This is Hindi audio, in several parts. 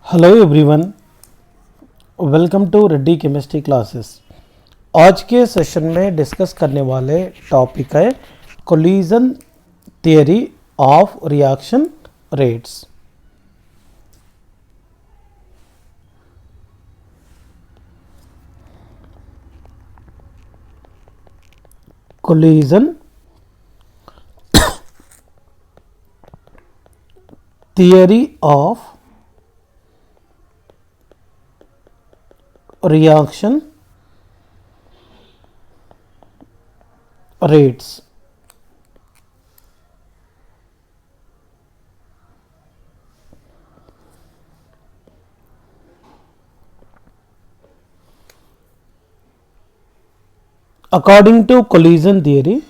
Hello everyone, welcome to Reddy chemistry classes. आज के सेशन में डिस्कस करने वाले टॉपिक है collision theory of reaction rates. Collision theory of reaction rates. According to collision theory,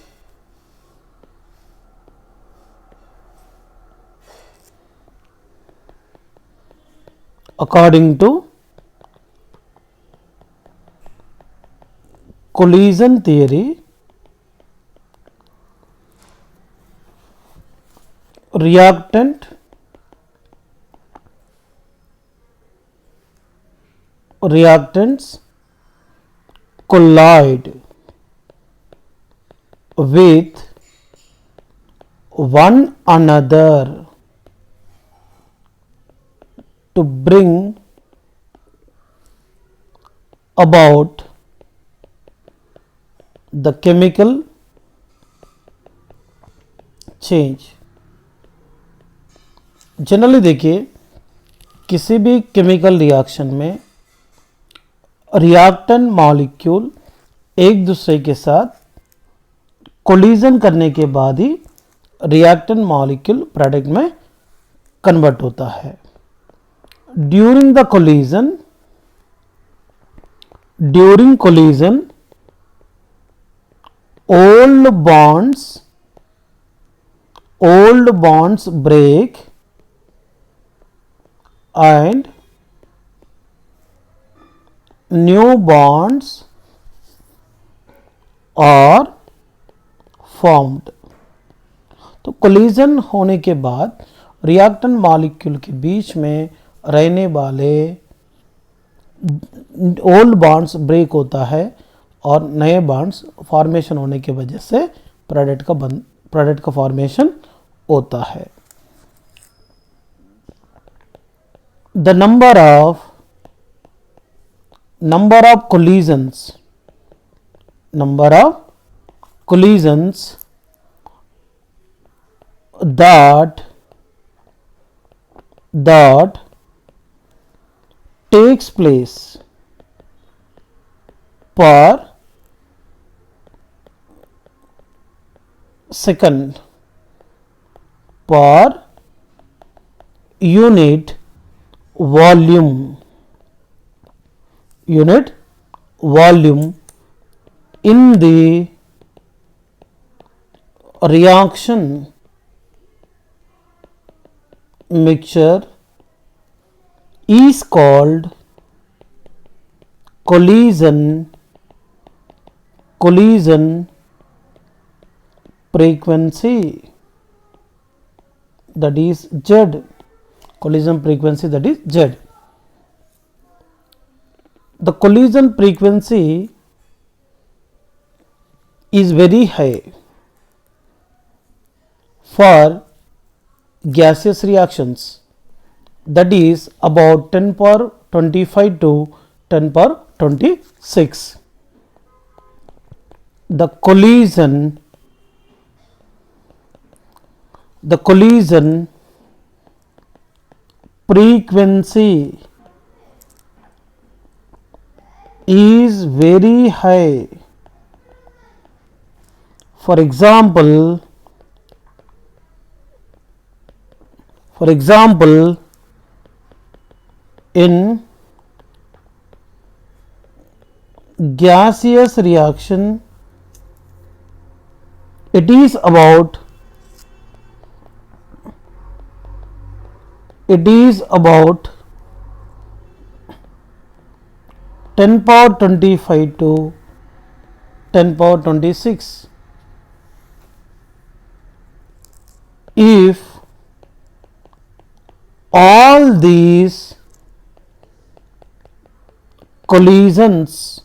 according to collision theory, reactants collide with one another to bring about the chemical change। Generally देखिए, किसी भी केमिकल रिएक्शन में रिएक्टेंट मॉलिक्यूल एक दूसरे के साथ कोलिजन करने के बाद ही रिएक्टेंट मॉलिक्यूल प्रोडक्ट में कन्वर्ट होता है। During collision old bonds break and new bonds are formed। तो कोलिजन होने के बाद रिएक्टेंट मॉलिक्यूल के बीच में रहने वाले ओल्ड बॉन्ड्स ब्रेक होता है और नए बॉन्ड्स फॉर्मेशन होने की वजह से प्रोडक्ट का फॉर्मेशन होता है। The number of collisions that takes place per second per unit volume in the reaction mixture is called collision frequency, that is Z. Collision frequency, that is Z. The collision frequency is very high for gaseous reactions, that is about 10 power 25 to 10 power 26. The collision frequency is very high. For example, in gaseous reaction, it is about 10 power 25 to 10 power 26. If all these collisions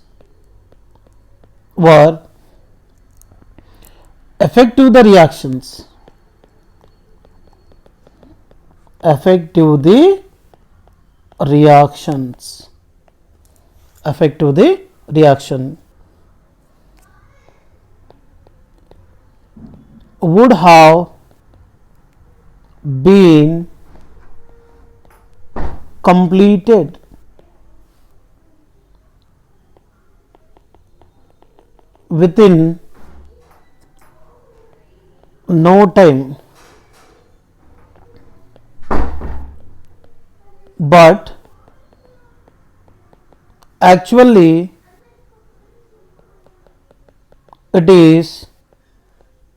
were effective the reactions, effective the reactions, effective the reaction would have been completed within no time, but actually it is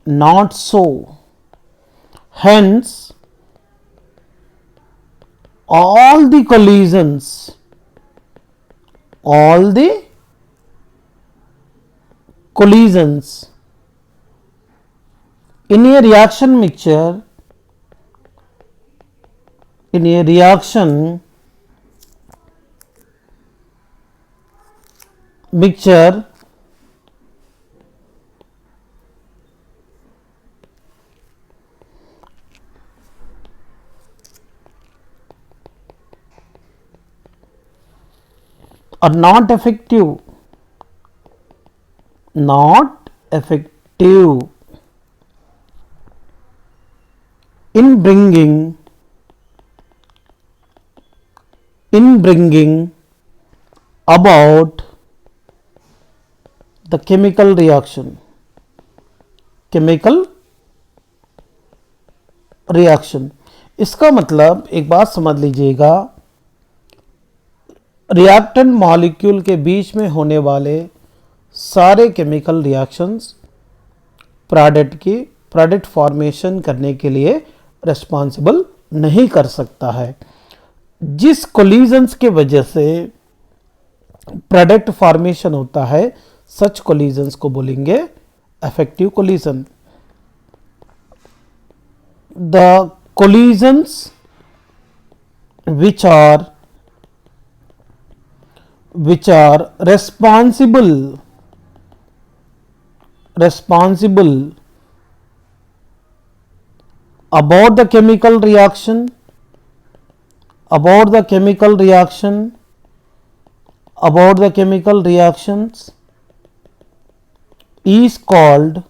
not so. Hence, all the collisions in a reaction mixture, in a reaction mixture are not effective, not effective in bringing about the chemical reaction, इसका मतलब एक बात समझ लीजिएगा, रिएक्टेंट मॉलिक्यूल के बीच में होने वाले सारे केमिकल रिएक्शंस प्रोडक्ट फॉर्मेशन करने के लिए रिस्पॉन्सिबल नहीं कर सकता है। जिस कोलिजन्स के वजह से प्रोडक्ट फॉर्मेशन होता है, सच कोलिजन्स को बोलेंगे effective collision. The collisions which are responsible about the chemical reaction reactions is called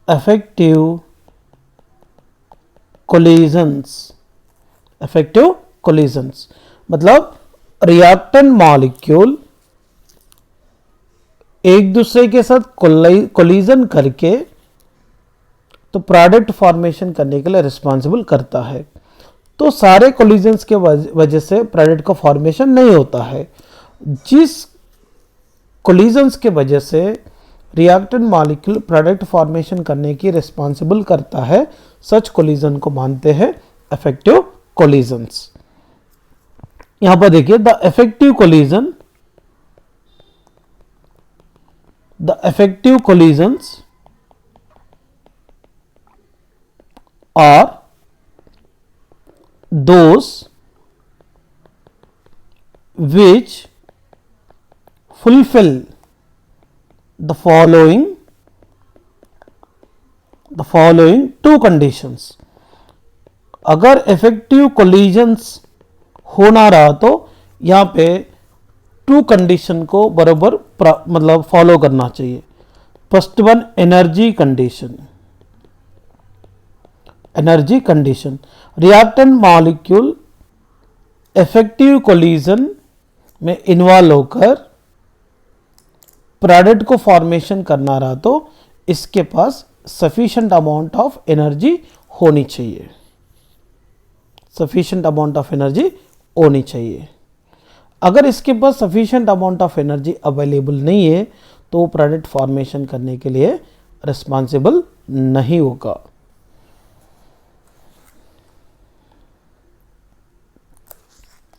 effective collisions। मतलब रिएक्टेंट मॉलिक्यूल एक दूसरे के साथ कोलिजन करके तो प्रोडक्ट फॉर्मेशन करने के लिए रिस्पॉन्सिबल करता है। तो सारे कोलिजन्स के वजह से प्रोडक्ट का फॉर्मेशन नहीं होता है। जिस कोलिजन्स के वजह से रिएक्टेंट मॉलिक्यूल प्रोडक्ट फॉर्मेशन करने की रिस्पॉन्सिबल करता है, सच कोलिजन को मानते हैं इफेक्टिव कोलिजन्स। यहां पर देखिए, the effective collisions are those which fulfill the following two conditions। अगर इफेक्टिव कोलिजन्स होना रहा तो यहाँ पे टू कंडीशन को बराबर मतलब फॉलो करना चाहिए। First one, energy condition. Reactant molecule effective collision में इन्वॉल्व होकर प्रोडक्ट को फॉर्मेशन करना रहा तो इसके पास सफिशिएंट अमाउंट ऑफ एनर्जी होनी चाहिए। अगर इसके पास sufficient amount of energy available नहीं है तो वो प्रोडक्ट फॉर्मेशन करने के लिए रिस्पॉन्सिबल नहीं होगा।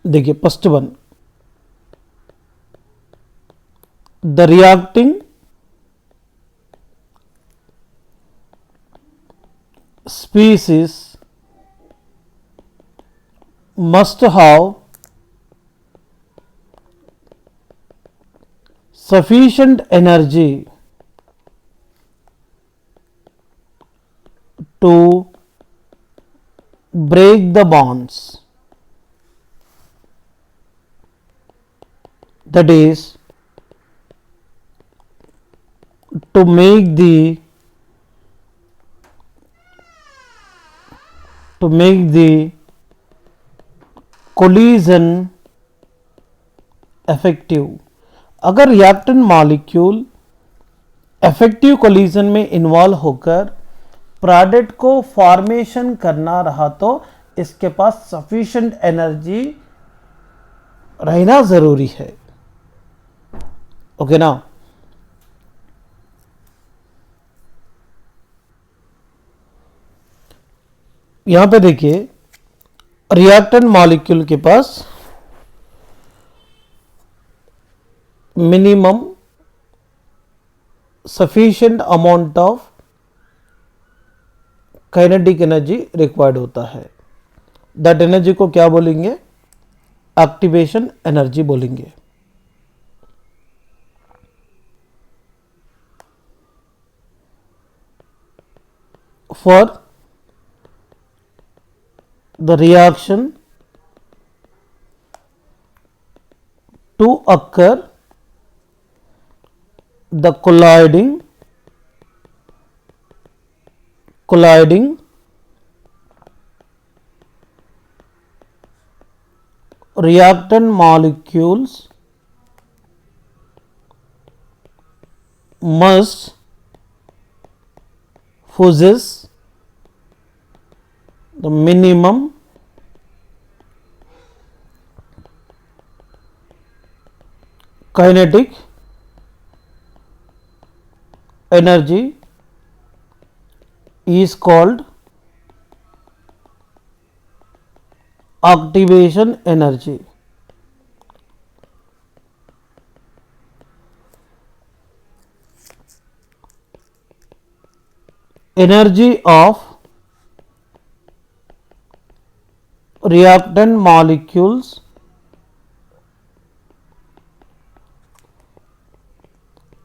देखिए, first one, the reacting species must have sufficient energy to break the bonds, that is to make the collision effective। अगर रिएक्टेंट मॉलिक्यूल इफेक्टिव कोलिजन में इन्वॉल्व होकर प्रोडक्ट को फॉर्मेशन करना रहा तो इसके पास सफिशिएंट एनर्जी रहना जरूरी है। ओके ना। यहां पे देखिए रिएक्टेंट मॉलिक्यूल के पास minimum sufficient amount of kinetic energy required होता है। दैट एनर्जी को क्या बोलेंगे? एक्टिवेशन एनर्जी बोलेंगे। For the reaction to occur, the colliding reactant molecules must possess the minimum kinetic energy is called activation energy। energy of reactant molecules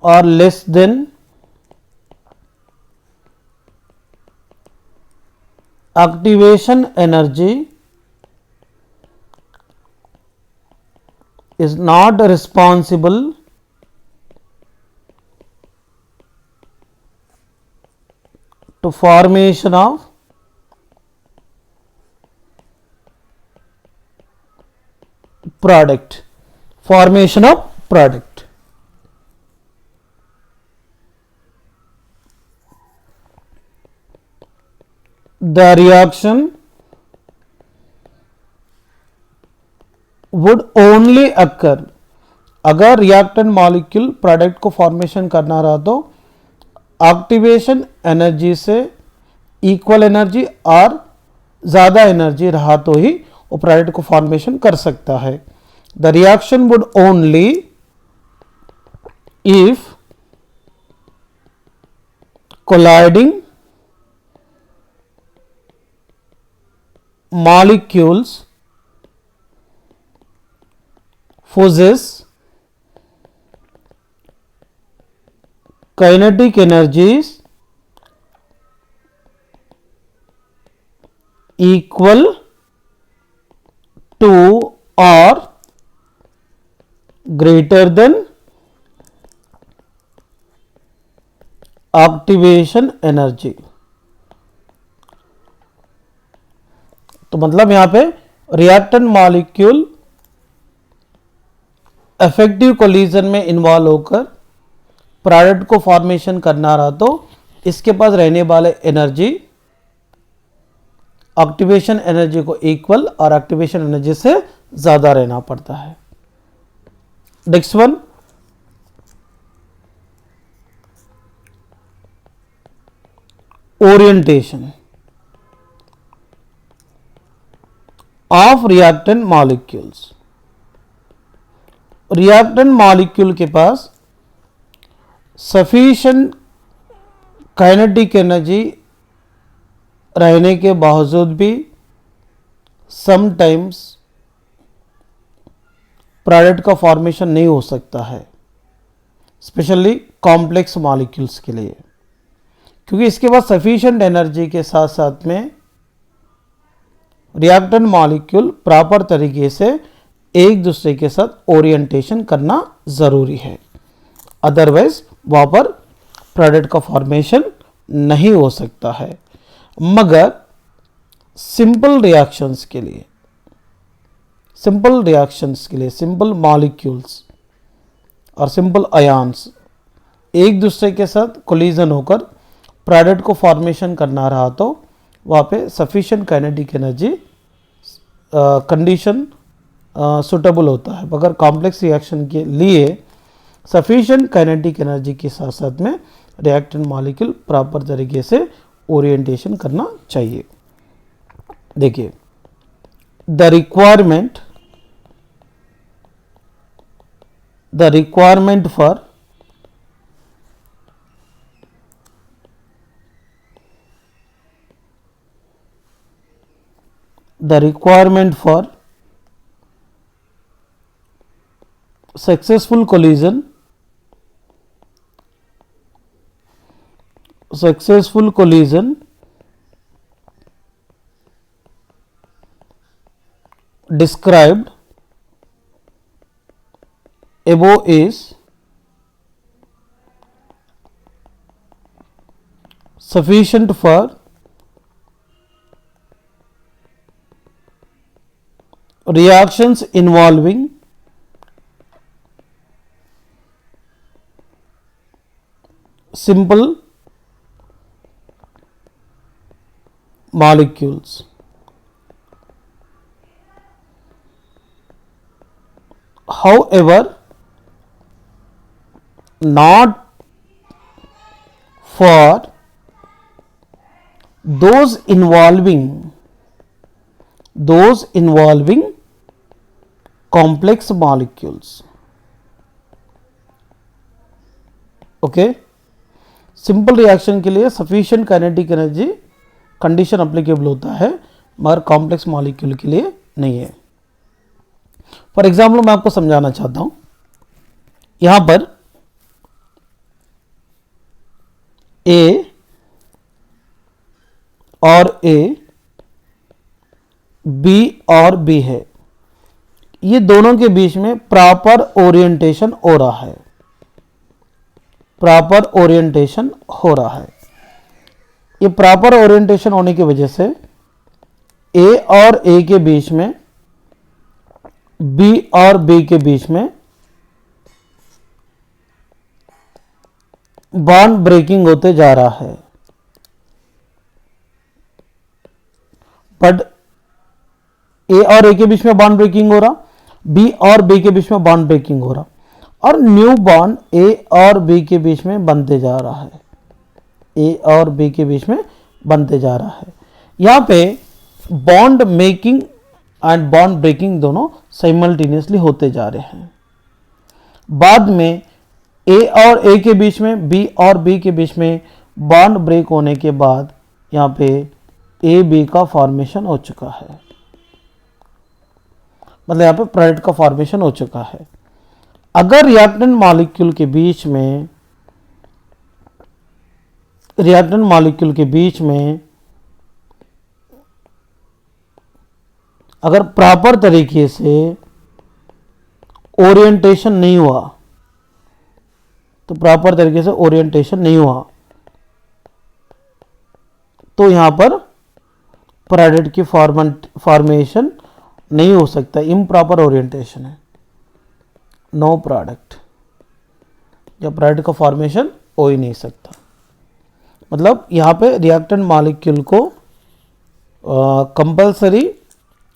are less than activation energy is not responsible to formation of product, formation of product। The reaction would only occur, अगर रिएक्टेंट मॉलिक्यूल प्रोडक्ट को फॉर्मेशन करना रहा तो एक्टिवेशन एनर्जी से इक्वल एनर्जी और ज़्यादा एनर्जी रहा तो ही वो प्रोडक्ट को फॉर्मेशन कर सकता है। The reaction would only if colliding molecules possess kinetic energies equal to or greater than activation energy। तो मतलब यहां पे रिएक्टेंट मॉलिक्यूल इफेक्टिव कोलिजन में इन्वॉल्व होकर प्रोडक्ट को फॉर्मेशन करना रहा तो इसके पास रहने वाले एनर्जी एक्टिवेशन एनर्जी को इक्वल और एक्टिवेशन एनर्जी से ज्यादा रहना पड़ता है। Next one, orientation of reactant molecules. Reactant molecule के पास सफिशिएंट काइनेटिक एनर्जी रहने के बावजूद भी समटाइम्स प्रोडक्ट का फॉर्मेशन नहीं हो सकता है, स्पेशली कॉम्प्लेक्स मॉलिक्यूल्स के लिए, क्योंकि इसके बाद सफिशिएंट एनर्जी के साथ साथ में रिएक्टेंट मॉलिक्यूल प्रॉपर तरीके से एक दूसरे के साथ ओरिएंटेशन करना ज़रूरी है, अदरवाइज वहाँ पर प्रोडक्ट का फॉर्मेशन नहीं हो सकता है। मगर सिंपल रिएक्शंस के लिए, सिंपल मॉलिक्यूल्स और सिंपल आयन्स एक दूसरे के साथ कोलिजन होकर प्रोडक्ट को फॉर्मेशन करना रहा तो वहाँ पे sufficient kinetic energy condition suitable होता है। मगर कॉम्प्लेक्स रिएक्शन के लिए सफिशिएंट काइनेटिक एनर्जी के साथ साथ में रिएक्टेंट मॉलिक्यूल प्रॉपर तरीके से ओरिएंटेशन करना चाहिए। देखिए, the requirement for successful collision described above is sufficient for reactions involving simple molecules. However, not for those involving complex molecules. Okay, simple reaction के लिए sufficient kinetic energy condition applicable होता है, मगर कॉम्प्लेक्स मॉलिक्यूल के लिए नहीं है। फॉर एग्जाम्पल मैं आपको समझाना चाहता हूं, यहां पर ए और ए, बी और बी है, ये दोनों के बीच में प्रॉपर ओरिएंटेशन हो रहा है, ये प्रॉपर ओरिएंटेशन होने की वजह से ए और ए के बीच में, बी और बी के बीच में बॉन्ड ब्रेकिंग होते जा रहा है। बट ए और ए के बीच में बॉन्ड ब्रेकिंग हो रहा, बी और बी के बीच में बॉन्ड ब्रेकिंग हो रहा, और न्यू बॉन्ड ए और बी के बीच में बनते जा रहा है, यहां पे bond making and bond breaking दोनों साइमल्टेनियसली होते जा रहे हैं। बाद में ए और ए के बीच में, बी और बी के बीच में बॉन्ड ब्रेक होने के बाद यहाँ पे ए बी का फॉर्मेशन हो चुका है, मतलब यहाँ पे प्रोडक्ट का फॉर्मेशन हो चुका है। अगर रिएक्टेंट मॉलिक्यूल के बीच में अगर प्रॉपर तरीके से ओरिएंटेशन नहीं हुआ, तो यहां पर प्रोडक्ट की फॉर्मेशन नहीं हो सकता, इम्प्रॉपर ओरिएंटेशन है, नो प्रोडक्ट, या प्रोडक्ट का फॉर्मेशन हो ही नहीं सकता। मतलब यहाँ पे रिएक्टेंट मॉलिक्यूल को कंपल्सरी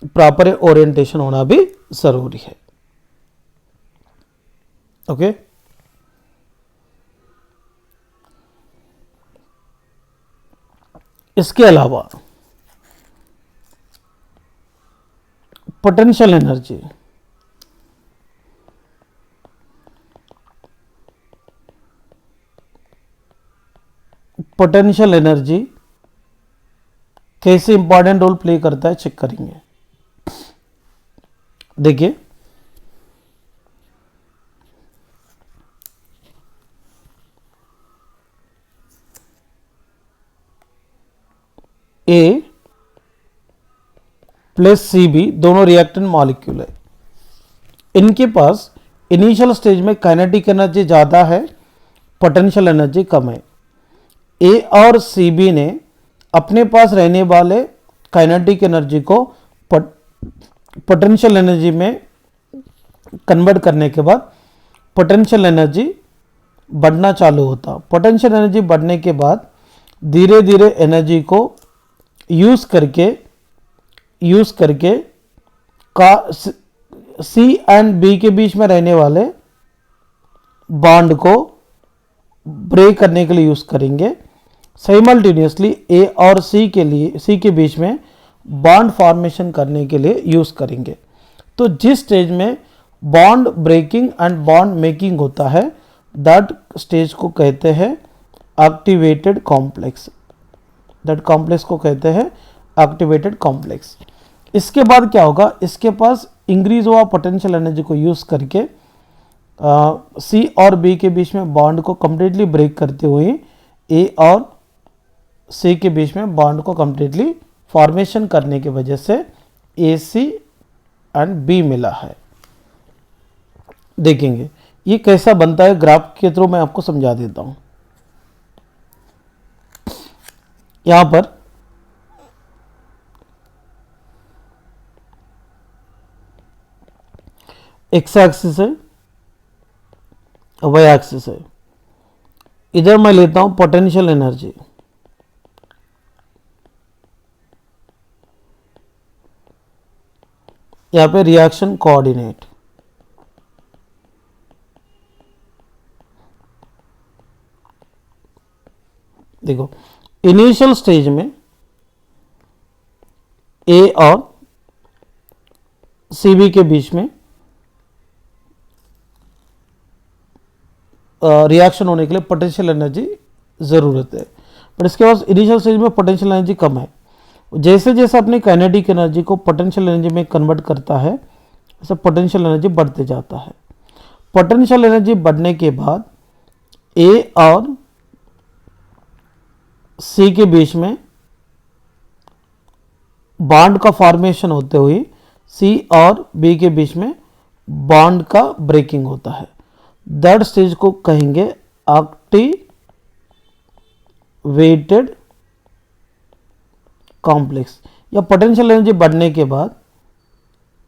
प्रॉपर ओरिएंटेशन होना भी जरूरी है। ओके, इसके अलावा पोटेंशियल एनर्जी, कैसे इंपॉर्टेंट रोल प्ले करता है चेक करेंगे। देखिए ए प्लस सी बी दोनों रिएक्टेंट मॉलिक्यूल है। इनके पास इनिशियल स्टेज में काइनेटिक एनर्जी ज़्यादा है, पोटेंशियल एनर्जी कम है। ए और सी बी ने अपने पास रहने वाले काइनेटिक एनर्जी को पोटेंशियल एनर्जी में कन्वर्ट करने के बाद पोटेंशियल एनर्जी बढ़ना चालू होता। पोटेंशियल एनर्जी बढ़ने के बाद धीरे धीरे एनर्जी को यूज़ करके का सी एंड बी के बीच में रहने वाले बॉन्ड को ब्रेक करने के लिए यूज़ करेंगे। साइमल्टेनियसली ए और सी के बीच में बॉन्ड फॉर्मेशन करने के लिए यूज़ करेंगे। तो जिस स्टेज में bond breaking and bond making होता है, दैट स्टेज को कहते हैं एक्टिवेटेड कॉम्प्लेक्स। दैट कॉम्प्लेक्स को कहते हैं एक्टिवेटेड कॉम्प्लेक्स। इसके बाद क्या होगा, इसके पास इंक्रीज हुआ पोटेंशियल एनर्जी को यूज़ करके सी और बी के बीच में बॉन्ड को कम्प्लीटली ब्रेक करते हुए ए और सी के बीच में बॉन्ड को कम्प्लीटली फॉर्मेशन करने की वजह से ए सी एंड बी मिला है। देखेंगे ये कैसा बनता है, ग्राफ के थ्रू मैं आपको समझा देता हूं। यहां पर एक्स एक्सिस है, वाई एक्सिस है। इधर मैं लेता हूं पोटेंशियल एनर्जी, यहां पे रिएक्शन कोऑर्डिनेट। देखो इनिशियल स्टेज में ए और सी बी के बीच में रिएक्शन होने के लिए पोटेंशियल एनर्जी ज़रूरत है, पर इसके बाद इनिशियल स्टेज में पोटेंशियल एनर्जी कम है। जैसे जैसे अपनी काइनेटिक एनर्जी को पोटेंशियल एनर्जी में कन्वर्ट करता है, ऐसे पोटेंशियल एनर्जी बढ़ते जाता है। पोटेंशियल एनर्जी बढ़ने के बाद ए और सी के बीच में बॉन्ड का फॉर्मेशन होते हुए सी और बी के बीच में बॉन्ड का ब्रेकिंग होता है। दैट स्टेज को कहेंगे एक्टिवेटेड कॉम्प्लेक्स। या पोटेंशियल एनर्जी बढ़ने के बाद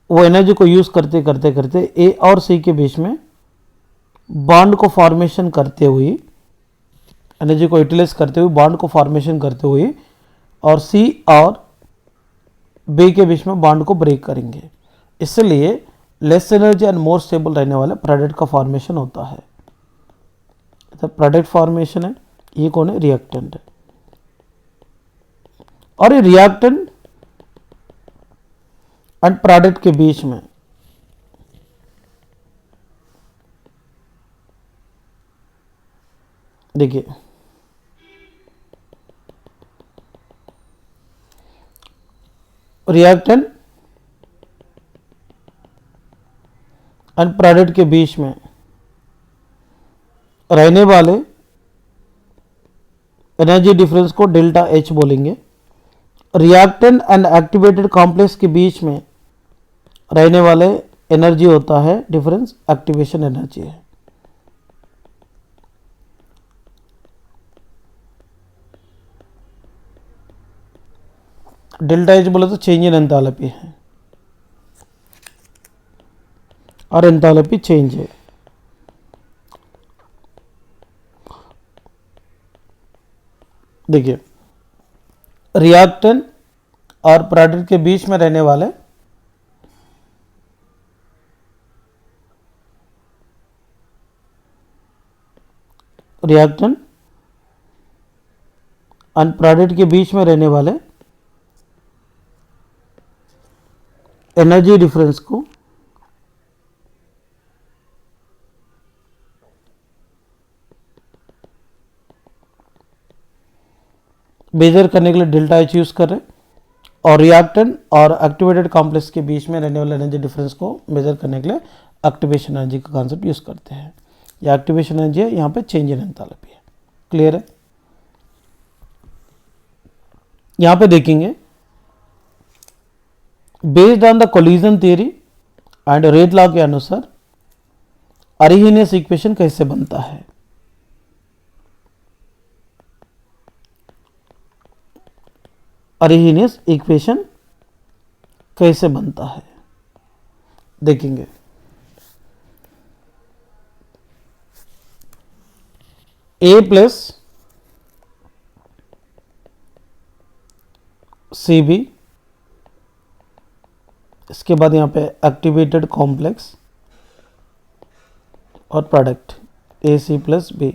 वो एनर्जी को यूज़ करते करते करते ए और सी के बीच में बॉन्ड को फॉर्मेशन करते हुए, एनर्जी को यूटिलाइज करते हुए बॉन्ड को फॉर्मेशन करते हुए और सी और बी के बीच में बॉन्ड को ब्रेक करेंगे। इसलिए less energy and more stable रहने वाले प्रोडक्ट का फॉर्मेशन होता है। तो प्रोडक्ट फॉर्मेशन है, ये कौन है, रिएक्टेंट है। और ये रिएक्टेंट एंड प्रोडक्ट के बीच में देखिए रिएक्टेंट एंड प्रोडक्ट के बीच में रहने वाले एनर्जी डिफरेंस को डेल्टा एच बोलेंगे। रिएक्टेंट एंड एक्टिवेटेड कॉम्प्लेक्स के बीच में रहने वाले एनर्जी होता है डिफरेंस, एक्टिवेशन एनर्जी है। डेल्टा एच बोले तो चेंज इन एंथैल्पी है और एंथैल्पी चेंज है। देखिए रिएक्टेंट और प्रोडक्ट के बीच में रहने वाले रिएक्टेंट एंड प्रोडक्ट के बीच में रहने वाले एनर्जी डिफरेंस को मेजर करने के लिए डेल्टा एच यूज कर रहे हैं और रिएक्टेंट और एक्टिवेटेड कॉम्प्लेक्स के बीच में रहने वाले एनर्जी डिफरेंस को मेजर करने के लिए एक्टिवेशन एनर्जी का कॉन्सेप्ट यूज़ करते हैं। ये एक्टिवेशन एनर्जी है, यहाँ पे चेंज इन एंथैल्पी है। क्लियर है? यहाँ पे देखेंगे based on the collision theory and rate law के अनुसार अरिहीनियस इक्वेशन कैसे बनता है। अरिहीनियस इक्वेशन कैसे बनता है देखेंगे। ए प्लस सी बी, इसके बाद यहाँ पे एक्टिवेटेड कॉम्प्लेक्स और product A C plus B.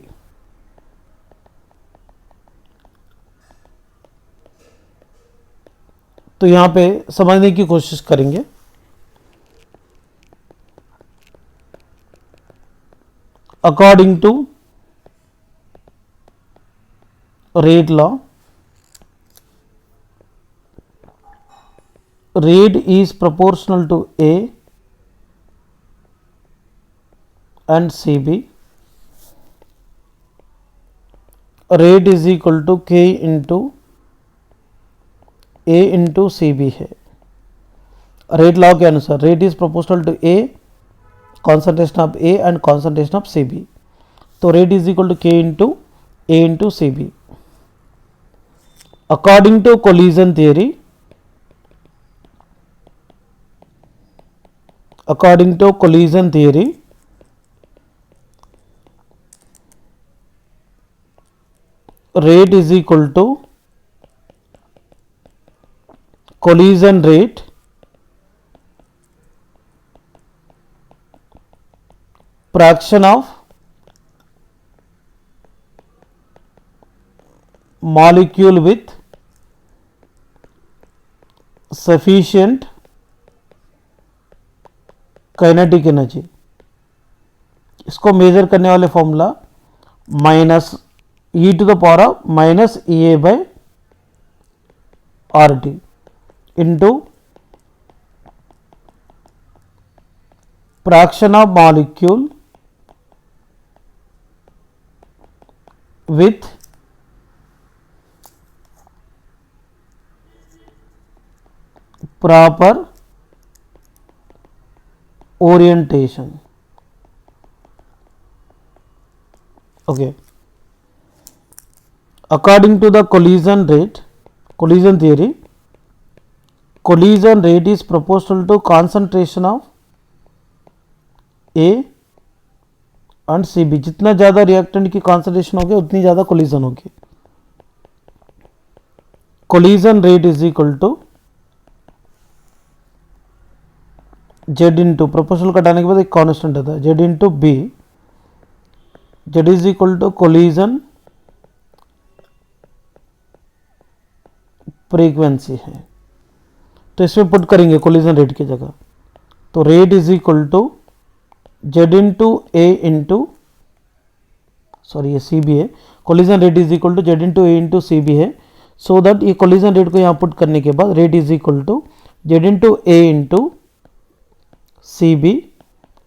तो यहाँ पे समझने की कोशिश करेंगे। According to rate law, rate is proportional to A and CB. Rate is equal to K into A into CB है। रेट लॉ के अनुसार rate is proportional to A, concentration of A and concentration of CB। तो rate is equal to K into A into CB। According to collision theory, according to collision theory, rate is equal to collision rate fraction of molecule with sufficient kinetic energy. इसको मेजर करने वाले formula minus E to the power of minus E A by R T into fraction of molecule with proper orientation. Okay, according to the collision theory, collision rate is proportional to concentration of A and CB। जितना ज़्यादा रिएक्टेंट की कॉन्सेंट्रेशन होगी उतनी ज़्यादा कोलिजन होगी। Collision rate is equal to Z into proportional कटाने के बाद एक कांस्टेंट आता है Z into B. Z is equal to collision frequency है, तो इसमें पुट करेंगे कोलिजन रेट की जगह। तो rate is equal to Z into A into sorry ये सी बी है। Collision rate is equal to Z into A into C B है। सो दैट ये कोलिजन रेट को यहाँ पुट करने के बाद rate is equal to Z into A into CB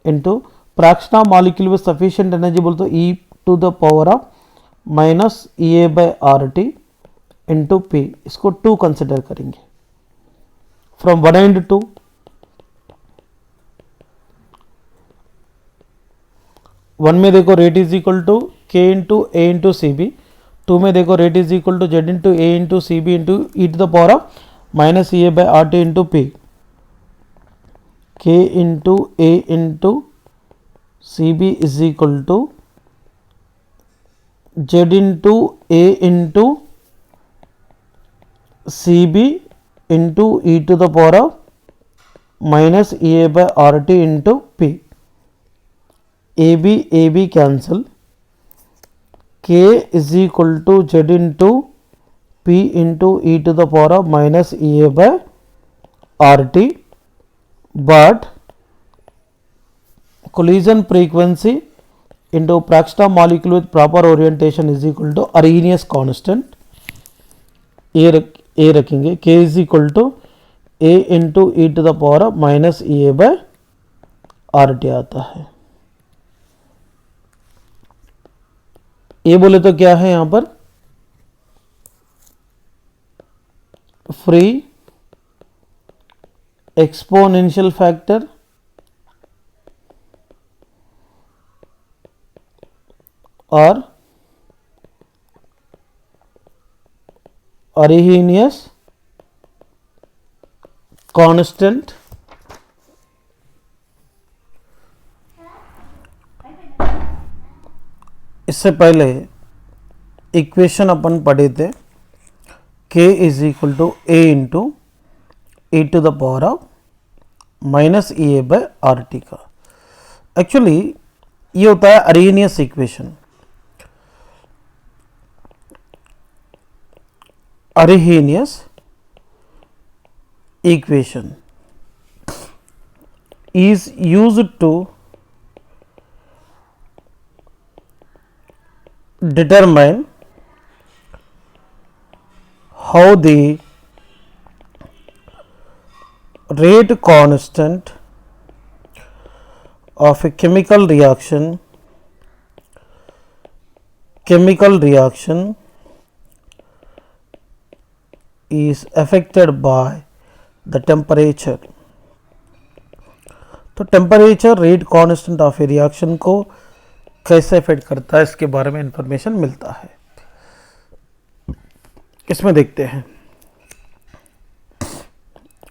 into fraction of molecule with sufficient energy बोल तो E to the power of minus EA by RT into P। इसको 2 कंसिडर करेंगे फ्रॉम 1 एंड 2। वन में देखो rate is equal to K into A into CB। 2 में देखो rate is equal to Z into A into CB into E to the power of minus EA by RT into P। K into A into CB is equal to Z into A into CB into E to the power of minus EA by RT into P। AB cancel। K is equal to Z into P into E to the power of minus EA by RT, but collision frequency into fraction of molecule with proper orientation is equal to Arrhenius constant। ये ए रखेंगे, K is equal to A into E to the power of minus E A by R T आता है। ए बोले तो क्या है यहां पर, फ्री एक्सपोनेंशियल फैक्टर और Arrhenius कांस्टेंट। इससे पहले इक्वेशन अपन पढ़े थे, k is equal to A into E to the power of minus E A by R T का। एक्चुअली ये होता है Arrhenius equation. Arrhenius equation is used to determine how the rate constant of a chemical reaction is affected by the temperature। तो temperature rate constant of A reaction को कैसे इफेक्ट करता है इसके बारे में इंफॉर्मेशन मिलता है। इसमें देखते हैं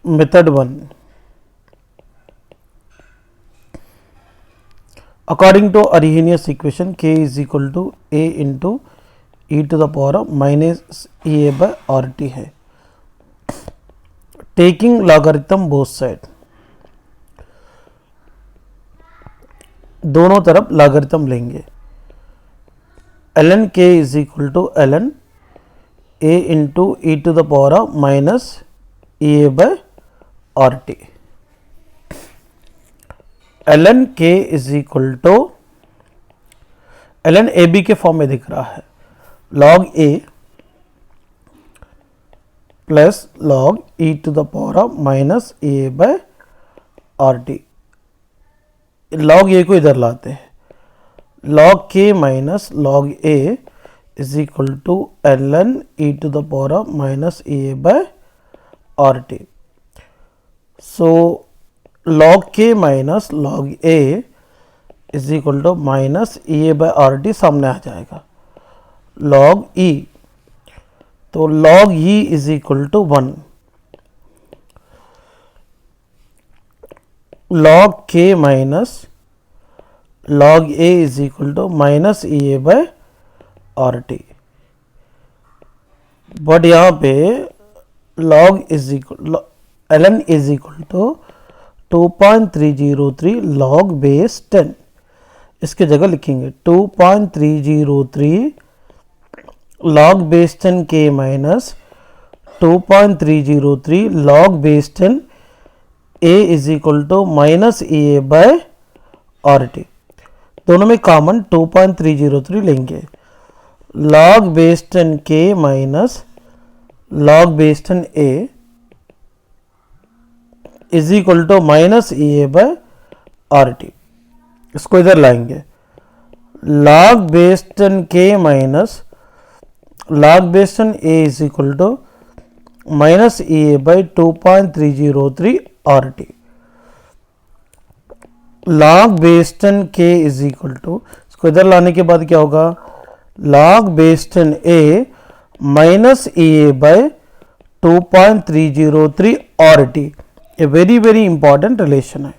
method 1। According to Arrhenius equation k is equal to A into E to the power of minus E A by R T है। टेकिंग लॉगरिथम बोथ साइड, दोनों तरफ लॉगरिथम लेंगे। ln k is equal to ln a into E to the power of minus E A by R T. ln k is equal to ln A B के फॉर्म में दिख रहा है, log a plus log e to the power of minus A by R T. log a को इधर लाते हैं, log k minus log a is equal to ln e to the power of minus A by R T. So log k minus log a is equal to minus A by R T सामने आ जाएगा, log e तो log e is equal to 1, log k minus log a is equal to minus E A by R T. But यहाँ पे log is equal ln is equal to 2.303 log base 10। इसके जगह लिखेंगे 2.303 log base 10 k minus 2.303 log base 10 a is equal to minus E A by R T. दोनों में कॉमन 2.303 लेंगे, log base 10 k minus log base 10 a is equal to minus E A by R T. इसको इधर लाएंगे, log base 10 k minus log base 10 a is equal to minus E A by 2.303 R T. log base 10 k is equal to, इसको इधर लाने के बाद क्या होगा, log base 10 a minus E A by 2.303 R T. A very very important relation है।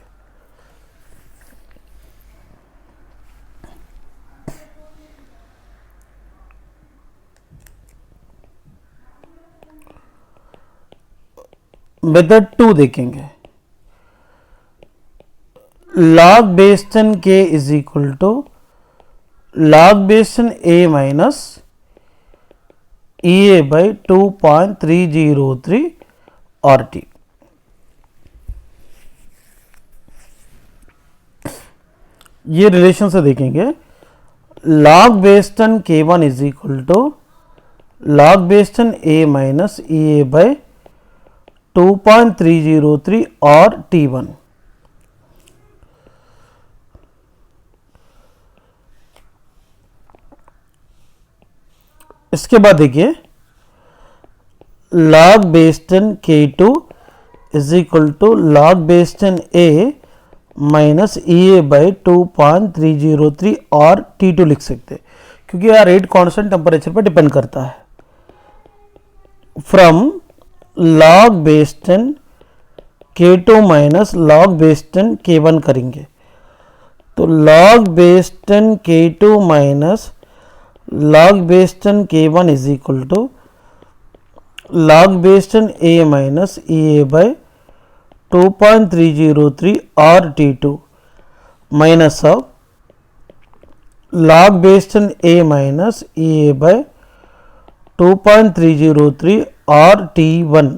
मेथड 2 देखेंगे, log base 10 k is equal to log base 10 a minus E A by 2.303 R T. ये रिलेशन से देखेंगे, log base 10 k1 is equal to log based on a minus EA by 2.303 R T1। इसके बाद देखिए log based on K2 is equal to log based on A minus EA by 2.303 R T2 लिख सकते हैं, क्योंकि यह रेट कांस्टेंट टेम्परेचर पर डिपेंड करता है। From log based on K2 minus log based on K1 करेंगे, तो log based on K2 minus log based on K1 is equal to log based on A minus EA by 2.303 R T2 minus of log based on A minus EA by 2.303 R T1।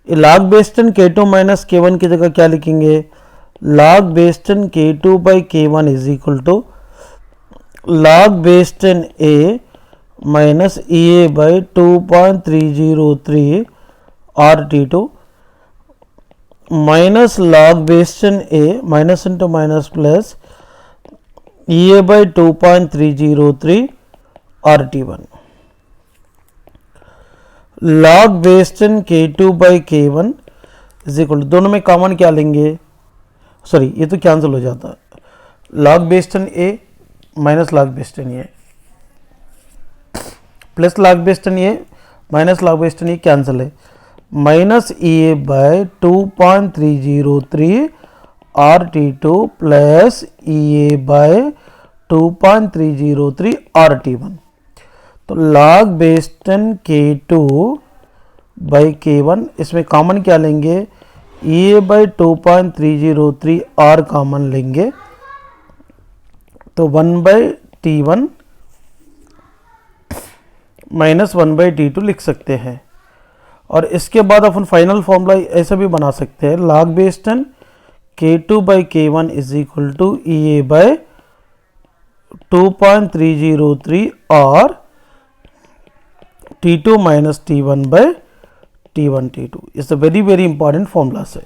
log based on K2 minus K1 की जगह क्या लिखेंगे, log based on K2 by K1 is equal to log based on A minus EA by 2.303 R T2 minus log based on A minus into minus plus EA by 2.303 R T1। log based on K2 by K1 is equal to, दोनों में कॉमन क्या लेंगे, सॉरी ये तो कैंसिल हो जाता है, log based on A minus log based on A plus log based on A minus log based on A cancel है, minus EA bye 2.303 R T2 plus EA bye 2.303 R T1। तो log based on K2 by K1 इसमें कॉमन क्या लेंगे, EA बाई 2.303 और कॉमन लेंगे, तो 1 by T1 minus 1 by T2 लिख सकते हैं। और इसके बाद अपन फाइनल फॉर्मूला ऐसा भी बना सकते हैं, log based on K2 by K1 is equal to EA by 2.303 R T2 minus T1 by T1 T2 is a very very important formula से।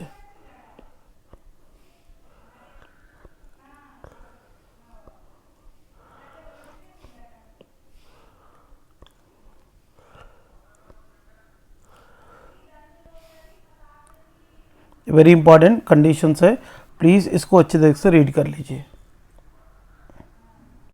वेरी इंपॉर्टेंट कंडीशंस है, प्लीज़ इसको अच्छे तरीके से रीड कर लीजिए।